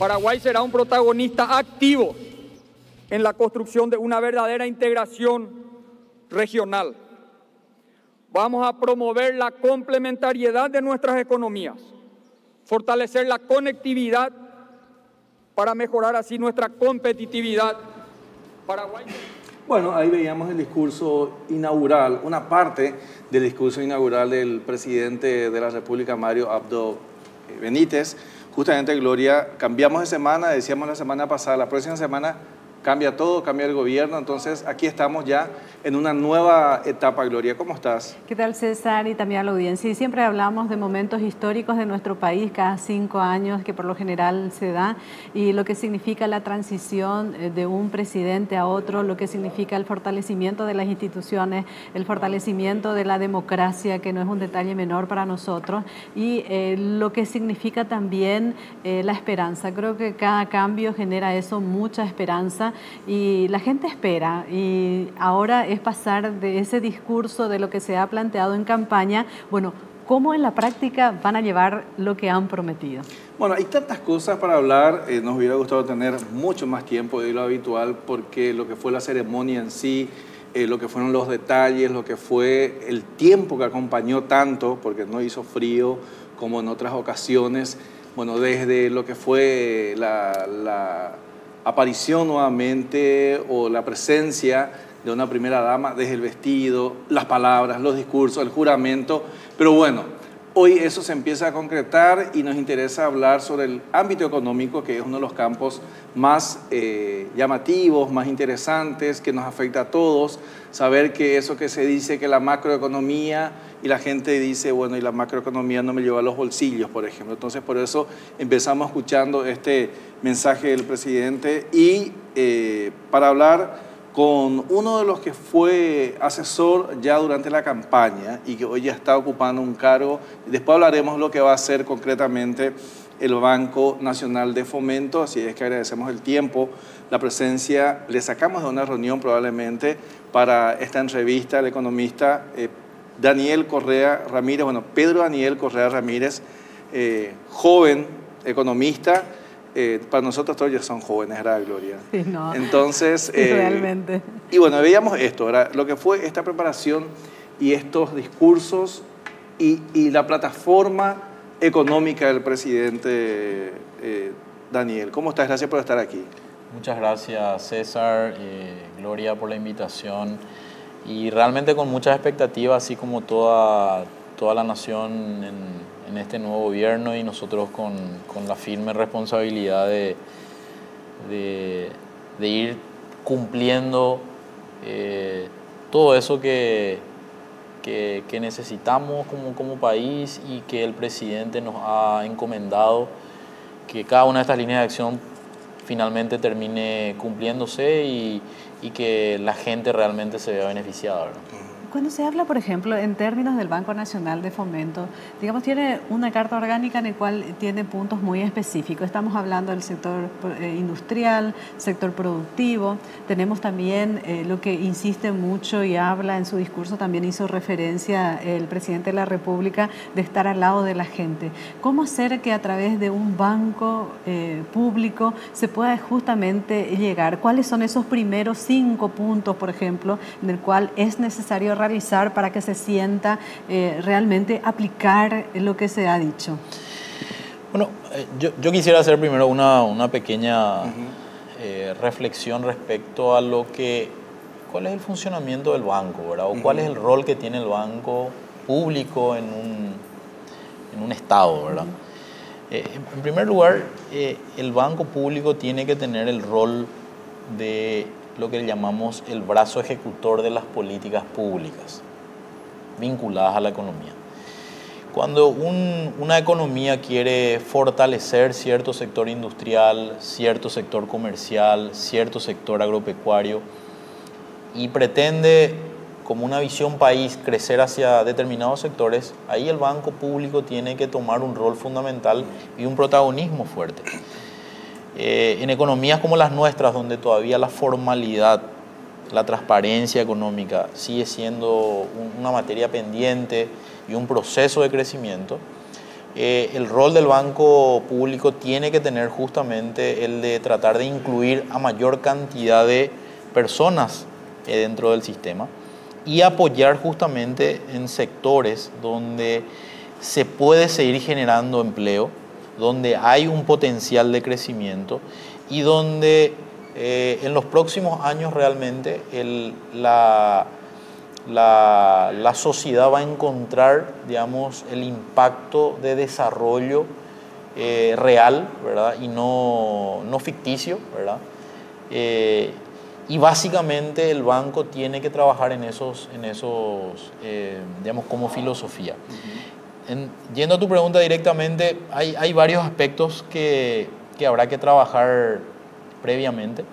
Paraguay será un protagonista activo en la construcción de una verdadera integración regional. Vamos a promover la complementariedad de nuestras economías, fortalecer la conectividad para mejorar así nuestra competitividad. Paraguay. Bueno, ahí veíamos el discurso inaugural, una parte del discurso inaugural del presidente de la República, Mario Abdo Benítez. Justamente, Gloria, cambiamos de semana, decíamos la semana pasada, la próxima semana cambia todo, cambia el gobierno, entonces aquí estamos ya en una nueva etapa. Gloria, ¿cómo estás? ¿Qué tal, César? Y también a la audiencia. Y siempre hablamos de momentos históricos de nuestro país, cada 5 años, que por lo general se da, y lo que significa la transición de un presidente a otro, lo que significa el fortalecimiento de las instituciones, el fortalecimiento de la democracia, que no es un detalle menor para nosotros, y lo que significa también la esperanza. Creo que cada cambio genera eso, mucha esperanza, y la gente espera, y ahora es pasar de ese discurso de lo que se ha planteado en campaña, bueno, ¿cómo en la práctica van a llevar lo que han prometido? Bueno, hay tantas cosas para hablar, nos hubiera gustado tener mucho más tiempo de lo habitual, porque lo que fue la ceremonia en sí, lo que fueron los detalles, lo que fue el tiempo que acompañó tanto, porque no hizo frío como en otras ocasiones, bueno, desde lo que fue la aparición nuevamente o la presencia de una primera dama, desde el vestido, las palabras, los discursos, el juramento, pero bueno, hoy eso se empieza a concretar y nos interesa hablar sobre el ámbito económico, que es uno de los campos más llamativos, más interesantes, que nos afecta a todos, saber que eso que se dice que la macroeconomía, y la gente dice, bueno, y la macroeconomía no me lleva a los bolsillos, por ejemplo. Entonces, por eso empezamos escuchando este mensaje del presidente y para hablar con uno de los que fue asesor ya durante la campaña y que hoy ya está ocupando un cargo. Después hablaremos lo que va a hacer concretamente el Banco Nacional de Fomento, así es que agradecemos el tiempo, la presencia. Le sacamos de una reunión probablemente para esta entrevista al economista Daniel Correa Ramírez, bueno, Pedro Daniel Correa Ramírez, joven economista. Para nosotros todos ya son jóvenes, ¿verdad, Gloria? Sí, no. Entonces, sí, realmente. Y bueno, veíamos esto, ¿verdad? Lo que fue esta preparación y estos discursos y la plataforma económica del presidente Daniel. ¿Cómo estás? Gracias por estar aquí. Muchas gracias, César, Gloria, por la invitación. Y realmente con muchas expectativas, así como toda la nación en este nuevo gobierno, y nosotros con la firme responsabilidad de ir cumpliendo todo eso que necesitamos como país y que el presidente nos ha encomendado, que cada una de estas líneas de acción finalmente termine cumpliéndose y que la gente realmente se vea beneficiada, ¿verdad? Cuando se habla, por ejemplo, en términos del Banco Nacional de Fomento, digamos, tiene una carta orgánica en la cual tiene puntos muy específicos. Estamos hablando del sector industrial, sector productivo. Tenemos también lo que insiste mucho y habla en su discurso, también hizo referencia el presidente de la República, de estar al lado de la gente. ¿Cómo hacer que a través de un banco público se pueda justamente llegar? ¿Cuáles son esos primeros 5 puntos, por ejemplo, en el cual es necesario realizar para que se sienta realmente aplicar lo que se ha dicho? Bueno, yo quisiera hacer primero una pequeña reflexión respecto a cuál es el funcionamiento del banco, ¿verdad? O cuál es el rol que tiene el banco público en un Estado, ¿verdad? En primer lugar, el banco público tiene que tener el rol de lo que llamamos el brazo ejecutor de las políticas públicas vinculadas a la economía. Cuando una economía quiere fortalecer cierto sector industrial, cierto sector comercial, cierto sector agropecuario y pretende, como una visión país, crecer hacia determinados sectores, ahí el banco público tiene que tomar un rol fundamental y un protagonismo fuerte. En economías como las nuestras, donde todavía la formalidad, la transparencia económica sigue siendo una materia pendiente y un proceso de crecimiento, el rol del banco público tiene que tener justamente el de tratar de incluir a mayor cantidad de personas dentro del sistema y apoyar justamente en sectores donde se puede seguir generando empleo, donde hay un potencial de crecimiento y donde en los próximos años realmente la sociedad va a encontrar, digamos, el impacto de desarrollo real, ¿verdad? Y no ficticio, ¿verdad? Y básicamente el banco tiene que trabajar en esos digamos, como filosofía. Yendo a tu pregunta directamente, hay varios aspectos que habrá que trabajar previamente.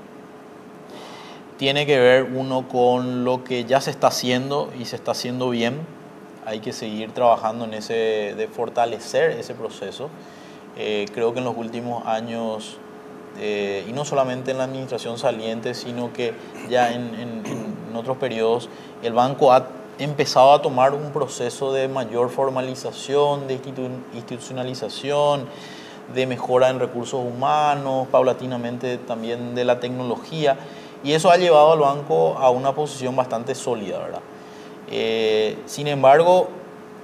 Tiene que ver uno con lo que ya se está haciendo y se está haciendo bien. Hay que seguir trabajando en de fortalecer ese proceso. Creo que en los últimos años, y no solamente en la administración saliente, sino que ya en otros periodos, el banco ha empezado a tomar un proceso de mayor formalización, de institucionalización, de mejora en recursos humanos, paulatinamente también de la tecnología, y eso ha llevado al banco a una posición bastante sólida, ¿verdad? Sin embargo,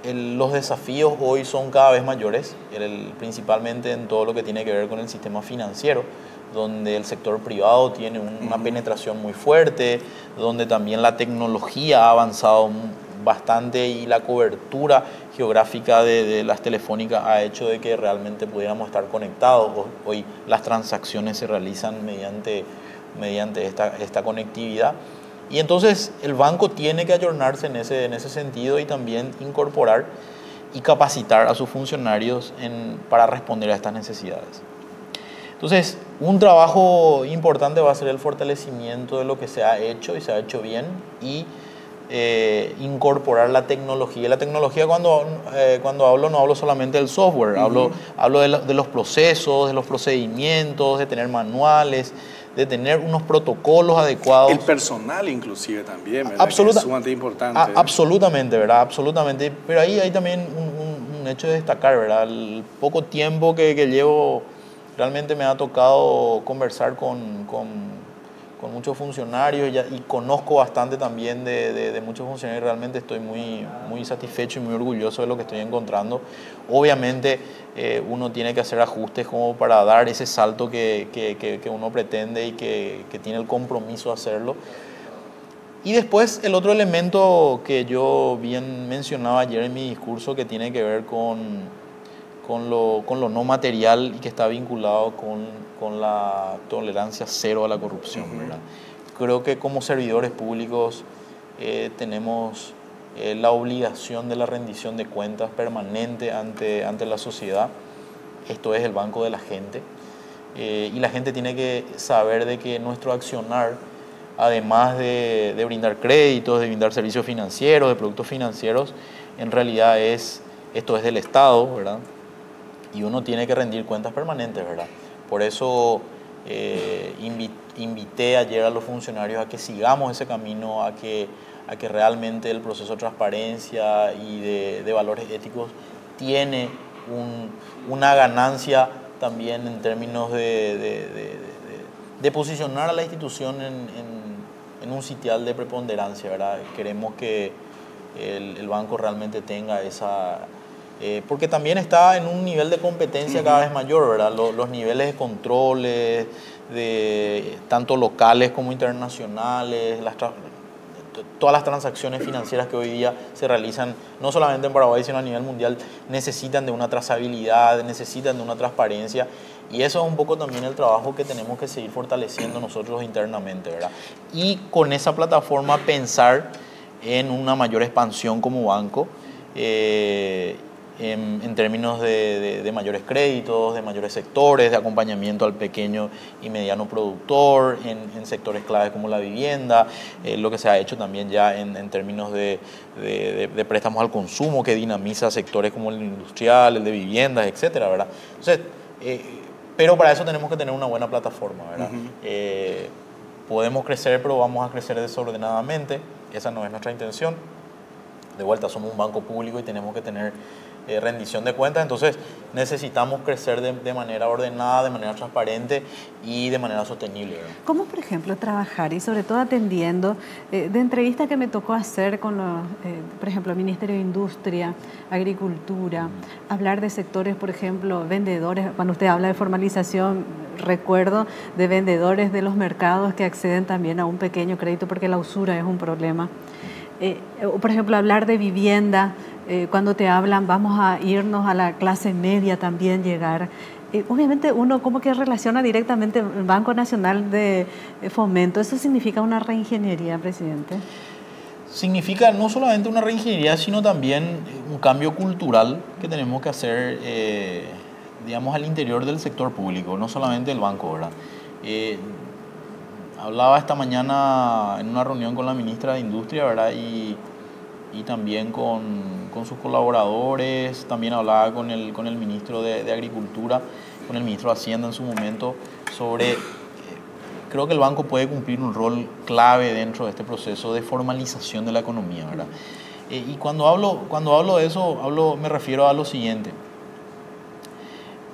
los desafíos hoy son cada vez mayores, principalmente en todo lo que tiene que ver con el sistema financiero, donde el sector privado tiene una penetración muy fuerte, donde también la tecnología ha avanzado bastante y la cobertura geográfica de las telefónicas ha hecho de que realmente pudiéramos estar conectados. Hoy las transacciones se realizan mediante esta conectividad. Y entonces el banco tiene que ayornarse en ese sentido y también incorporar y capacitar a sus funcionarios para responder a estas necesidades. Entonces, un trabajo importante va a ser el fortalecimiento de lo que se ha hecho y se ha hecho bien y incorporar la tecnología. La tecnología cuando hablo no hablo solamente del software, hablo de los procesos, de los procedimientos, de tener manuales, de tener unos protocolos adecuados. El personal inclusive también, ¿verdad? Que es sumamente importante. Absolutamente, ¿verdad? Absolutamente. Pero ahí hay también un hecho de destacar, ¿verdad? El poco tiempo que llevo, realmente me ha tocado conversar con muchos funcionarios y conozco bastante también de muchos funcionarios. Realmente estoy muy satisfecho y muy orgulloso de lo que estoy encontrando. Obviamente uno tiene que hacer ajustes como para dar ese salto que uno pretende y que tiene el compromiso de hacerlo. Y después el otro elemento que yo bien mencionaba ayer en mi discurso, que tiene que ver con lo no material y que está vinculado con la tolerancia cero a la corrupción, ¿verdad? Creo que como servidores públicos tenemos la obligación de la rendición de cuentas permanente ante la sociedad. Esto es el banco de la gente. Y la gente tiene que saber de que nuestro accionar, además de brindar créditos, de brindar servicios financieros, de productos financieros, en realidad esto es del Estado, ¿verdad? Y uno tiene que rendir cuentas permanentes, ¿verdad? Por eso invité ayer a los funcionarios a que sigamos ese camino, a que realmente el proceso de transparencia y de valores éticos tiene una ganancia también en términos de posicionar a la institución en un sitial de preponderancia, ¿verdad? Queremos que el banco realmente tenga esa... porque también está en un nivel de competencia cada vez mayor, ¿verdad? Los niveles de controles, tanto locales como internacionales, todas las transacciones financieras que hoy día se realizan, no solamente en Paraguay, sino a nivel mundial, necesitan de una trazabilidad, necesitan de una transparencia. Y eso es un poco también el trabajo que tenemos que seguir fortaleciendo nosotros internamente, ¿verdad? Y con esa plataforma pensar en una mayor expansión como banco, en términos de mayores créditos, de mayores sectores, de acompañamiento al pequeño y mediano productor, en sectores claves como la vivienda, lo que se ha hecho también ya en términos de préstamos al consumo, que dinamiza sectores como el industrial, el de viviendas, etcétera, ¿verdad? Entonces, pero para eso tenemos que tener una buena plataforma, ¿verdad? Podemos crecer, pero vamos a crecer desordenadamente. Esa no es nuestra intención. De vuelta, somos un banco público y tenemos que tener rendición de cuentas. Entonces necesitamos crecer de manera ordenada, de manera transparente y de manera sostenible, ¿verdad? ¿Cómo, por ejemplo, trabajar y sobre todo atendiendo de entrevistas que me tocó hacer con los, por ejemplo, el Ministerio de Industria, Agricultura, hablar de sectores, por ejemplo, vendedores? Cuando usted habla de formalización, recuerdo de vendedores de los mercados que acceden también a un pequeño crédito porque la usura es un problema. Por ejemplo, hablar de vivienda, cuando te hablan vamos a irnos a la clase media también llegar. Obviamente uno como que relaciona directamente el Banco Nacional de Fomento. ¿Eso significa una reingeniería, presidente? Significa no solamente una reingeniería, sino también un cambio cultural que tenemos que hacer, digamos, al interior del sector público, no solamente el banco, ¿verdad? Hablaba esta mañana en una reunión con la ministra de Industria, ¿verdad? Y también con sus colaboradores, también hablaba con el ministro de Agricultura, con el ministro de Hacienda en su momento, sobre, creo que el banco puede cumplir un rol clave dentro de este proceso de formalización de la economía, ¿verdad? Y cuando hablo de eso, me refiero a lo siguiente.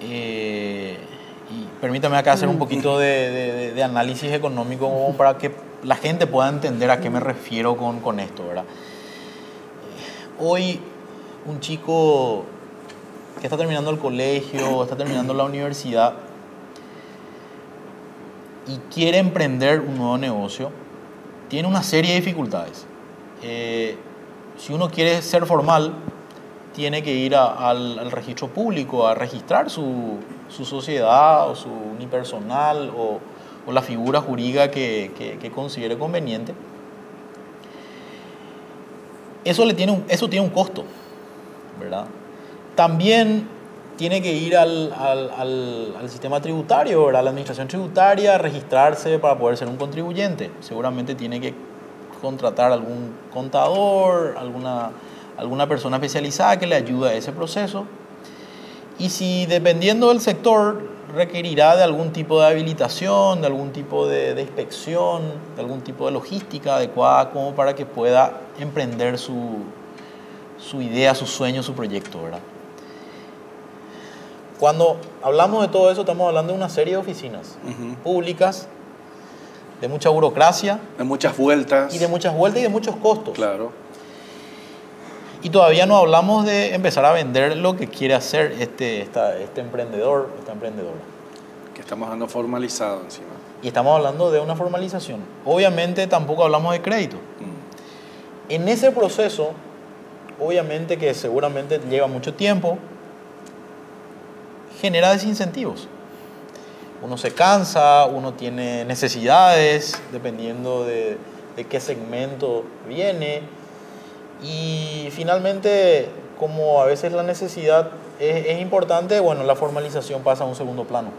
Y permítame acá hacer un poquito de análisis económico para que la gente pueda entender a qué me refiero con esto, ¿verdad? Hoy un chico que está terminando el colegio, está terminando la universidad y quiere emprender un nuevo negocio, tiene una serie de dificultades. Si uno quiere ser formal, tiene que ir al registro público a registrar su sociedad o su unipersonal o la figura jurídica que considere conveniente. Eso tiene un costo, ¿verdad? También tiene que ir al sistema tributario, ¿verdad? A la administración tributaria, registrarse para poder ser un contribuyente. Seguramente tiene que contratar algún contador, alguna persona especializada que le ayude a ese proceso. Y si dependiendo del sector requerirá de algún tipo de habilitación, de algún tipo de inspección, de algún tipo de logística adecuada como para que pueda emprender su idea, su sueño, su proyecto, ¿verdad? Cuando hablamos de todo eso estamos hablando de una serie de oficinas públicas, de mucha burocracia, de muchas vueltas y de muchos costos. Claro. Y todavía no hablamos de empezar a vender lo que quiere hacer este emprendedor, esta emprendedora. Que estamos hablando formalizado encima. Y estamos hablando de una formalización. Obviamente tampoco hablamos de crédito. En ese proceso, obviamente que seguramente lleva mucho tiempo, genera desincentivos. Uno se cansa, uno tiene necesidades, dependiendo de qué segmento viene. Y finalmente, como a veces la necesidad es importante, bueno, la formalización pasa a un segundo plano.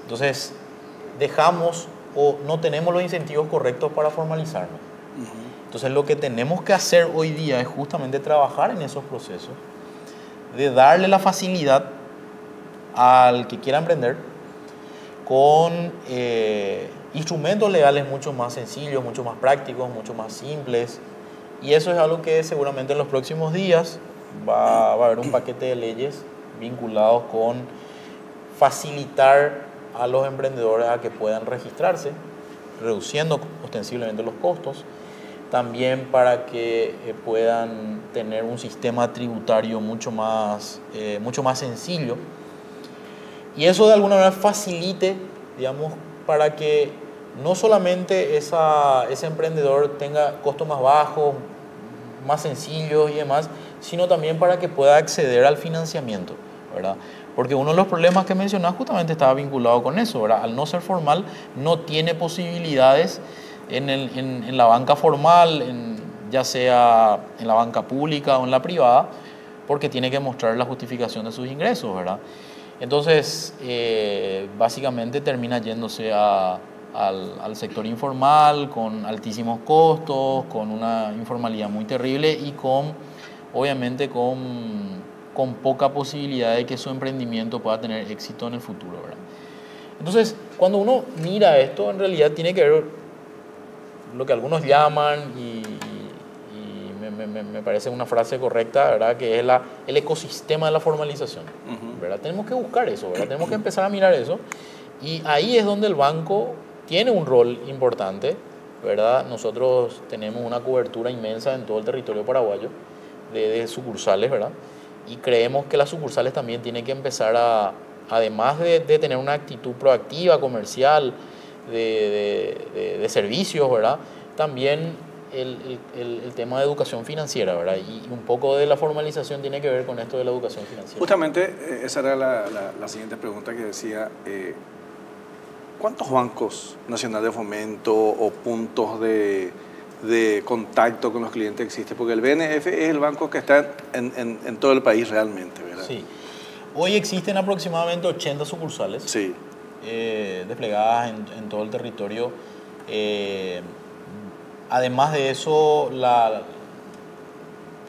Entonces, dejamos o no tenemos los incentivos correctos para formalizarnos. Entonces, lo que tenemos que hacer hoy día es justamente trabajar en esos procesos, de darle la facilidad al que quiera emprender con instrumentos legales mucho más sencillos, mucho más prácticos, mucho más simples. Y eso es algo que seguramente en los próximos días va a haber un paquete de leyes vinculados con facilitar a los emprendedores a que puedan registrarse, reduciendo ostensiblemente los costos, también para que puedan tener un sistema tributario mucho más sencillo. Y eso de alguna manera facilite, digamos, para que no solamente ese emprendedor tenga costos más bajos, más sencillos y demás, sino también para que pueda acceder al financiamiento, ¿verdad? Porque uno de los problemas que mencionaba justamente estaba vinculado con eso, ¿verdad? Al no ser formal, no tiene posibilidades en la banca formal, ya sea en la banca pública o en la privada, porque tiene que mostrar la justificación de sus ingresos, ¿verdad? Entonces, básicamente termina yéndose al sector informal con altísimos costos, con una informalidad muy terrible y obviamente con poca posibilidad de que su emprendimiento pueda tener éxito en el futuro, ¿verdad? Entonces, cuando uno mira esto, en realidad tiene que ver lo que algunos llaman, y me parece una frase correcta, ¿verdad? Que es el ecosistema de la formalización, ¿verdad? Tenemos que buscar eso, ¿verdad? Tenemos que empezar a mirar eso. Y ahí es donde el banco tiene un rol importante, ¿verdad? Nosotros tenemos una cobertura inmensa en todo el territorio paraguayo de sucursales, ¿verdad? Y creemos que las sucursales también tienen que empezar además de tener una actitud proactiva, comercial, de servicios, ¿verdad? También el tema de educación financiera, ¿verdad? Y un poco de la formalización tiene que ver con esto de la educación financiera. Justamente esa era la siguiente pregunta que decía, ¿cuántos bancos nacionales de fomento o puntos de contacto con los clientes existen? Porque el BNF es el banco que está en todo el país realmente, ¿verdad? Sí. Hoy existen aproximadamente 80 sucursales, sí, desplegadas en todo el territorio. Además de eso,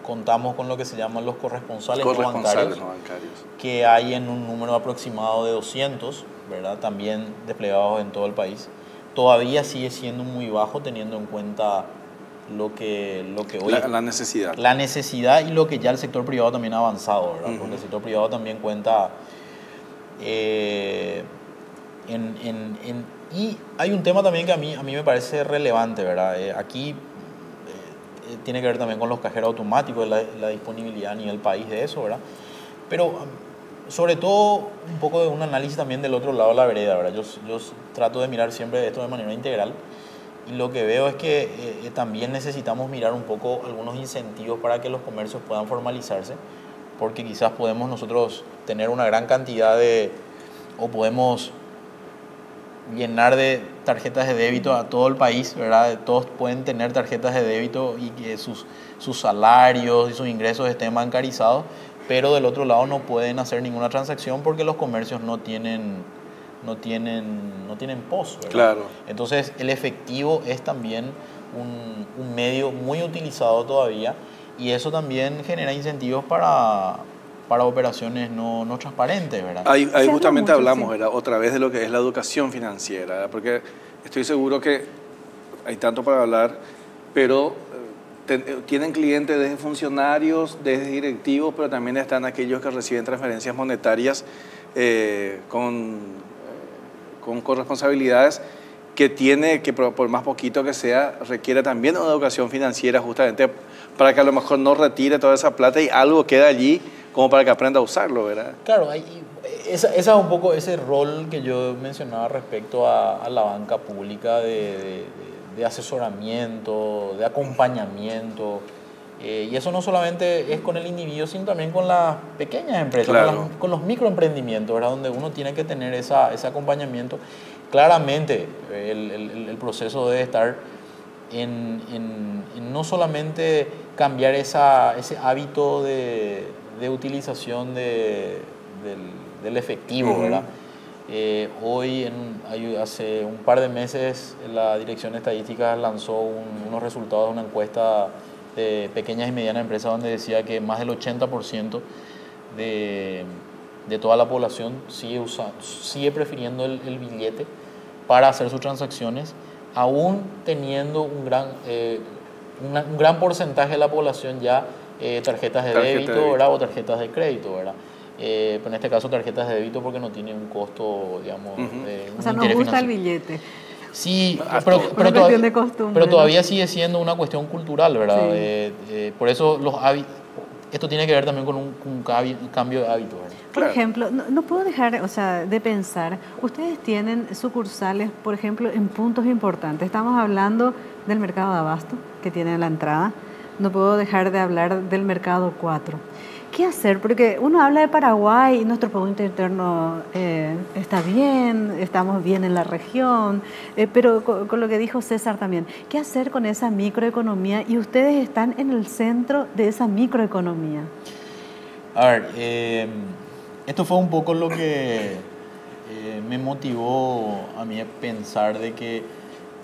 contamos con lo que se llaman los corresponsales no bancarios, que hay en un número aproximado de 200, ¿verdad? También desplegados en todo el país. Todavía sigue siendo muy bajo teniendo en cuenta lo que hoy... La necesidad. La necesidad y lo que ya el sector privado también ha avanzado, ¿verdad? Porque el sector privado también cuenta... y hay un tema también que a mí me parece relevante, ¿verdad? Aquí tiene que ver también con los cajeros automáticos, la disponibilidad a nivel país de eso, ¿verdad? Pero sobre todo un poco de un análisis también del otro lado de la vereda, ¿verdad? Yo trato de mirar siempre esto de manera integral y lo que veo es que también necesitamos mirar un poco algunos incentivos para que los comercios puedan formalizarse, porque quizás podemos nosotros tener una gran cantidad o podemos llenar de tarjetas de débito a todo el país, ¿verdad? Todos pueden tener tarjetas de débito y que sus salarios y sus ingresos estén bancarizados, pero del otro lado no pueden hacer ninguna transacción porque los comercios no tienen POS, ¿verdad? Claro. Entonces el efectivo es también un medio muy utilizado todavía y eso también genera incentivos para operaciones no transparentes, ¿verdad? Ahí justamente hablamos, ¿verdad? Otra vez de lo que es la educación financiera, ¿verdad? Porque estoy seguro que hay tanto para hablar, pero tienen clientes desde funcionarios, desde directivos, pero también están aquellos que reciben transferencias monetarias con corresponsabilidades que por más poquito que sea, requiere también una educación financiera justamente para que a lo mejor no retire toda esa plata y algo queda allí como para que aprenda a usarlo, ¿verdad? Claro, ese es un poco ese rol que yo mencionaba respecto a la banca pública de asesoramiento, de acompañamiento. Y eso no solamente es con el individuo, sino también con las pequeñas empresas, claro, con los microemprendimientos, ¿verdad? Donde uno tiene que tener ese acompañamiento. Claramente, el proceso debe estar en no solamente cambiar ese hábito de utilización del efectivo, ¿verdad? Hoy, hace un par de meses, la Dirección de Estadísticas lanzó unos resultados de una encuesta de pequeñas y medianas empresas donde decía que más del 80% de toda la población sigue prefiriendo el billete para hacer sus transacciones, aún teniendo un gran porcentaje de la población ya tarjetas de débito, ¿verdad? O tarjetas de crédito, ¿verdad? Pero en este caso tarjetas de débito porque no tiene un costo, digamos, o sea, nos gusta el billete. Sí, pero todavía sigue siendo una cuestión cultural, ¿verdad? Sí. Por eso esto tiene que ver también con un cambio de hábito, ¿verdad? Por ejemplo, no puedo dejar, de pensar, ustedes tienen sucursales, por ejemplo, en puntos importantes. Estamos hablando del mercado de abasto, que tiene la entrada. No puedo dejar de hablar del mercado 4. ¿Qué hacer? Porque uno habla de Paraguay y nuestro Producto Interno está bien, estamos bien en la región, pero con lo que dijo César también, ¿qué hacer con esa microeconomía? Y ustedes están en el centro de esa microeconomía. A ver, esto fue un poco lo que me motivó a mí a pensar de que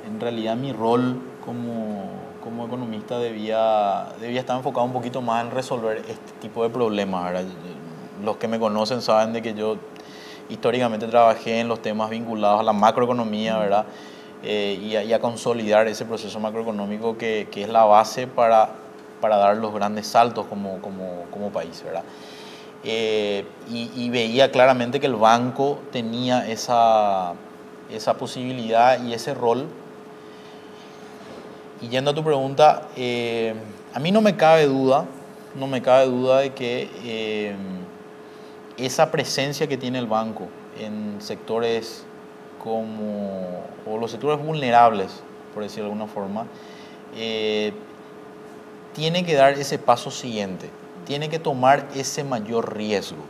en realidad mi rol como economista debía estar enfocado un poquito más en resolver este tipo de problemas, ¿verdad? Los que me conocen saben de que yo históricamente trabajé en los temas vinculados a la macroeconomía, ¿verdad? Y a consolidar ese proceso macroeconómico que es la base para para dar los grandes saltos como país, ¿verdad? Y veía claramente que el banco tenía esa posibilidad y ese rol. Y yendo a tu pregunta, a mí no me cabe duda de que esa presencia que tiene el banco en sectores o los sectores vulnerables, por decirlo de alguna forma, tiene que dar ese paso siguiente, tiene que tomar ese mayor riesgo.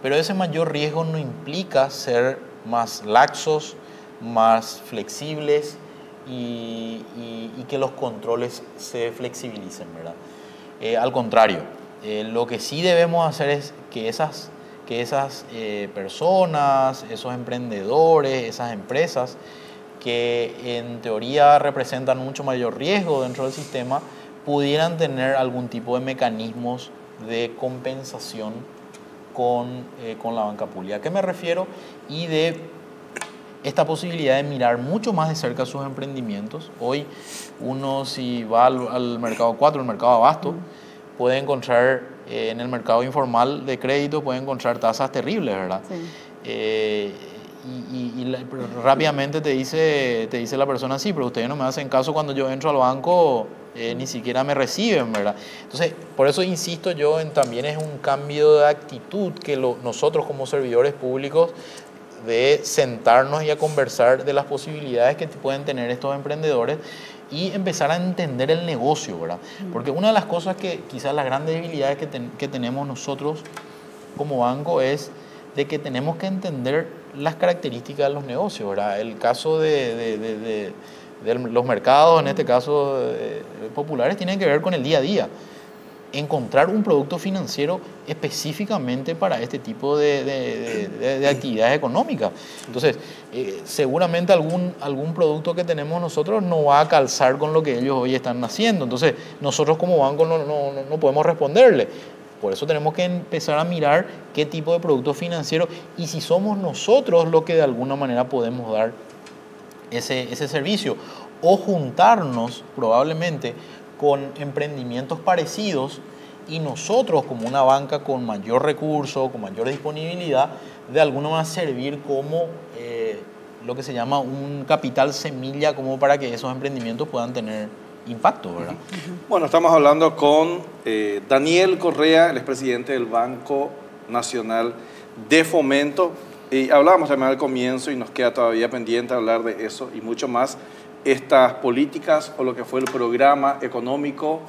Pero ese mayor riesgo no implica ser más laxos, más flexibles y que los controles se flexibilicen, ¿verdad? Al contrario, lo que sí debemos hacer es que esas personas, esos emprendedores, esas empresas que en teoría representan mucho mayor riesgo dentro del sistema, pudieran tener algún tipo de mecanismos de compensación con la banca pública. ¿A qué me refiero? Y de esta posibilidad de mirar mucho más de cerca sus emprendimientos. Hoy uno, si va al mercado 4, el mercado abasto, puede encontrar en el mercado informal de crédito, puede encontrar tasas terribles, ¿verdad? Sí. Rápidamente te dice la persona, sí, pero ustedes no me hacen caso cuando yo entro al banco, ni siquiera me reciben, ¿verdad? Entonces, por eso insisto yo también es un cambio de actitud que nosotros como servidores públicos de sentarnos y a conversar de las posibilidades que pueden tener estos emprendedores y empezar a entender el negocio, ¿verdad? Porque una de las cosas que quizás las grandes debilidades que tenemos nosotros como banco es de que tenemos que entender las características de los negocios, ¿verdad? El caso de los mercados, en este caso populares, tienen que ver con el día a día. Encontrar un producto financiero específicamente para este tipo de actividades económicas. Entonces, seguramente algún producto que tenemos nosotros no va a calzar con lo que ellos hoy están haciendo. Entonces, nosotros como banco no podemos responderle. Por eso tenemos que empezar a mirar qué tipo de producto financiero y si somos nosotros los que de alguna manera podemos dar ese servicio o juntarnos probablemente con emprendimientos parecidos y nosotros como una banca con mayor recurso, con mayor disponibilidad, de alguna manera servir como lo que se llama un capital semilla como para que esos emprendimientos puedan tener impacto, ¿verdad? Bueno, estamos hablando con Daniel Correa, el expresidente del Banco Nacional de Fomento. Y hablábamos también al comienzo y nos queda todavía pendiente hablar de eso y mucho más. Estas políticas o lo que fue el programa económico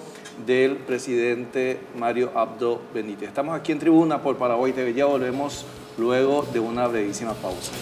del presidente Mario Abdo Benítez. Estamos aquí en Tribuna por Paraguay TV. Ya volvemos luego de una brevísima pausa.